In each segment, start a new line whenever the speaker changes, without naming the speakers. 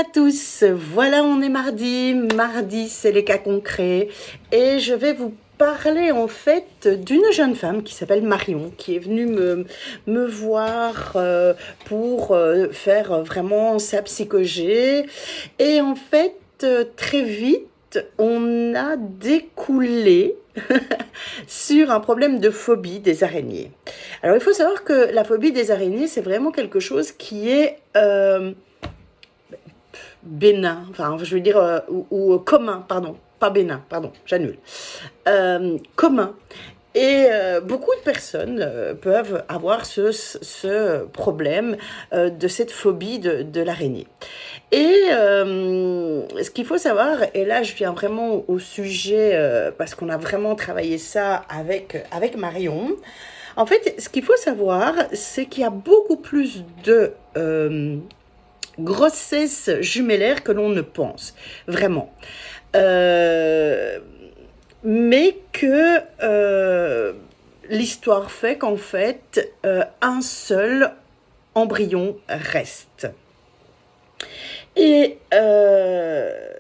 à tous, voilà on est mardi c'est les cas concrets et je vais vous parler en fait d'une jeune femme qui s'appelle Marion qui est venue me voir pour faire vraiment sa psychogé et en fait très vite on a découlé sur un problème de phobie des araignées. Alors il faut savoir que la phobie des araignées c'est vraiment quelque chose qui est bénin, enfin je veux dire, ou commun, pardon, pas bénin, pardon, j'annule, commun. Et beaucoup de personnes peuvent avoir ce problème de cette phobie de l'araignée. Et ce qu'il faut savoir, et là je viens vraiment au sujet, parce qu'on a vraiment travaillé ça avec Marion, en fait ce qu'il faut savoir, c'est qu'il y a beaucoup plus de grossesse jumellaire que l'on ne pense, vraiment. Mais que l'histoire fait qu'en fait, un seul embryon reste. Et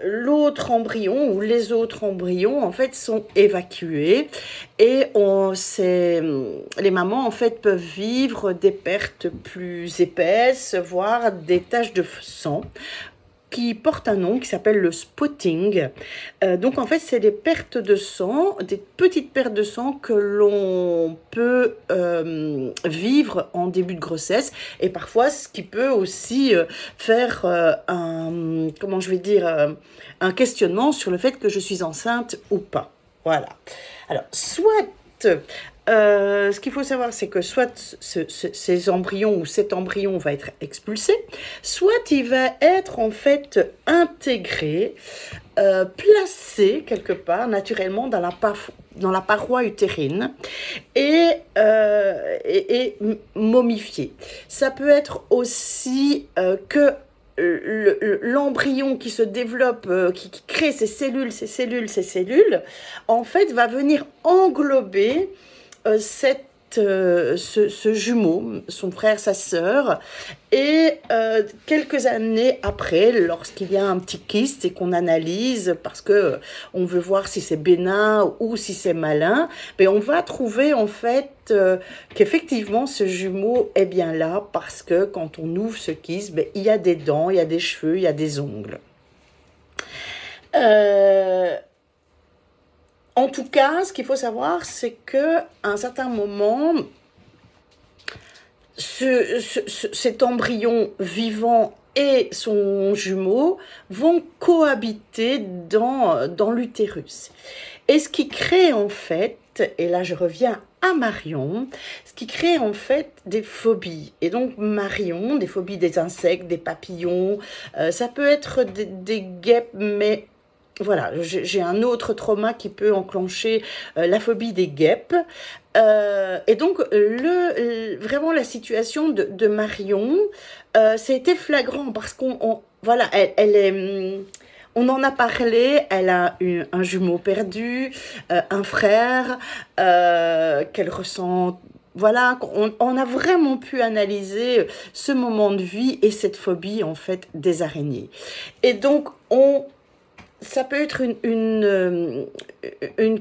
l'autre embryon ou les autres embryons en fait sont évacués et les mamans en fait peuvent vivre des pertes plus épaisses, voire des taches de sang qui porte un nom qui s'appelle le spotting. Donc en fait, c'est des pertes de sang, des petites pertes de sang que l'on peut vivre en début de grossesse et parfois ce qui peut aussi faire un questionnement sur le fait que je suis enceinte ou pas. Voilà. Alors, soit ce qu'il faut savoir, c'est que soit ces embryons ou cet embryon va être expulsé, soit il va être en fait intégré, placé quelque part naturellement dans la paroi utérine et momifié. Ça peut être aussi que l'embryon qui se développe, qui crée ces cellules, en fait va venir englober ce jumeau, son frère, sa sœur, et quelques années après, lorsqu'il y a un petit kyste et qu'on analyse parce que on veut voir si c'est bénin ou si c'est malin, ben on va trouver en fait qu'effectivement ce jumeau est bien là parce que quand on ouvre ce kyste, ben, il y a des dents, il y a des cheveux, il y a des ongles. En tout cas, ce qu'il faut savoir, c'est qu'à un certain moment, cet embryon vivant et son jumeau vont cohabiter dans l'utérus. Et ce qui crée en fait, et là je reviens à Marion, ce qui crée en fait des phobies. Et donc Marion, des phobies des insectes, des papillons, ça peut être des guêpes, mais voilà, j'ai un autre trauma qui peut enclencher la phobie des guêpes. Et donc, vraiment, la situation de Marion, c'était flagrant parce voilà, elle est... On en a parlé, elle a eu un jumeau perdu, un frère qu'elle ressent. Voilà, on a vraiment pu analyser ce moment de vie et cette phobie en fait des araignées. Et donc, ça peut être une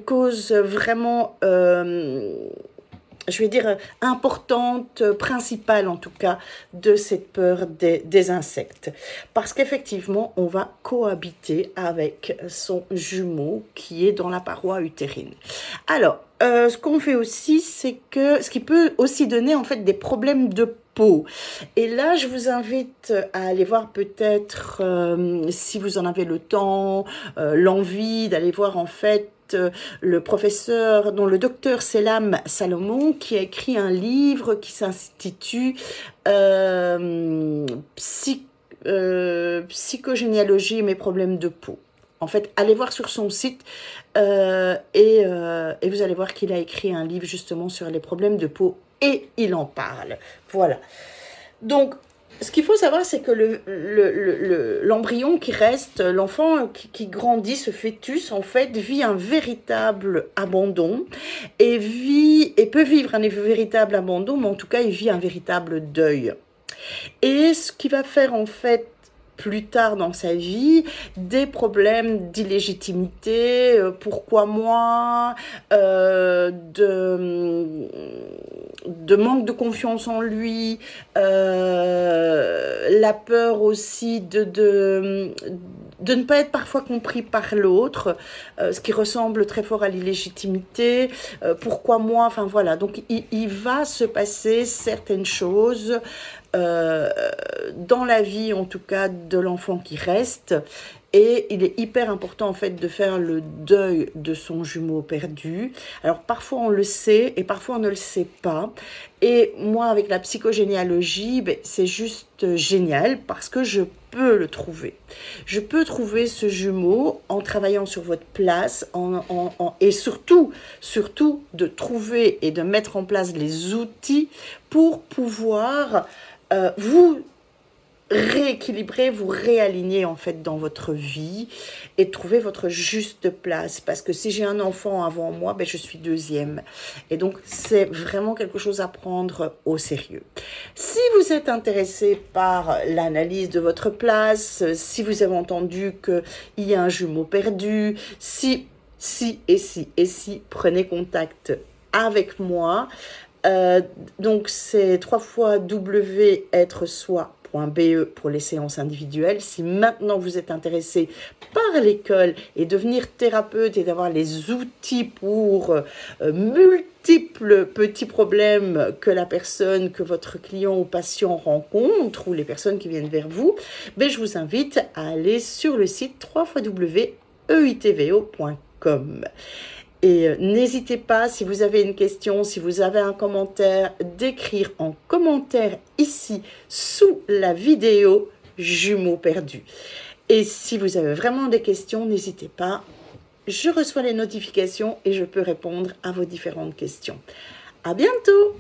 cause vraiment, je vais dire, importante, principale en tout cas, de cette peur des insectes. Parce qu'effectivement, on va cohabiter avec son jumeau qui est dans la paroi utérine. Alors, ce qu'on fait aussi, c'est que ce qui peut aussi donner en fait des problèmes de peau. Et là, je vous invite à aller voir peut-être, si vous en avez le temps, l'envie d'aller voir en fait le docteur Selam Salomon, qui a écrit un livre qui s'intitule Psychogénéalogie et mes problèmes de peau. En fait, allez voir sur son site et vous allez voir qu'il a écrit un livre justement sur les problèmes de peau et il en parle. Voilà. Donc, ce qu'il faut savoir, c'est que l'embryon qui reste, l'enfant qui grandit, ce fœtus, en fait, vit un véritable abandon et peut vivre un véritable abandon, mais en tout cas, il vit un véritable deuil. Et ce qui va faire, en fait, plus tard dans sa vie des problèmes d'illégitimité, pourquoi moi, de manque de confiance en lui, la peur aussi de ne pas être parfois compris par l'autre, ce qui ressemble très fort à l'illégitimité, pourquoi moi, enfin voilà, donc il va se passer certaines choses dans la vie en tout cas de l'enfant qui reste, et il est hyper important en fait de faire le deuil de son jumeau perdu. Alors parfois on le sait et parfois on ne le sait pas, et moi avec la psychogénéalogie, c'est juste génial parce que je peux le trouver. Je peux trouver ce jumeau en travaillant sur votre place et surtout de trouver et de mettre en place les outils pour pouvoir vous rééquilibrer, vous réaligner en fait dans votre vie et trouver votre juste place, parce que si j'ai un enfant avant moi, je suis deuxième, et donc c'est vraiment quelque chose à prendre au sérieux. Si vous êtes intéressé par l'analyse de votre place, si vous avez entendu qu'il y a un jumeau perdu, si, prenez contact avec moi. Donc c'est 3 fois être-soi.be pour les séances individuelles. Si maintenant vous êtes intéressé par l'école et devenir thérapeute et d'avoir les outils pour multiples petits problèmes que votre client ou patient rencontre, ou les personnes qui viennent vers vous, je vous invite à aller sur le site www.eitvo.com. Et n'hésitez pas, si vous avez une question, si vous avez un commentaire, d'écrire en commentaire ici sous la vidéo Jumeaux perdus. Et si vous avez vraiment des questions, n'hésitez pas. Je reçois les notifications et je peux répondre à vos différentes questions. À bientôt!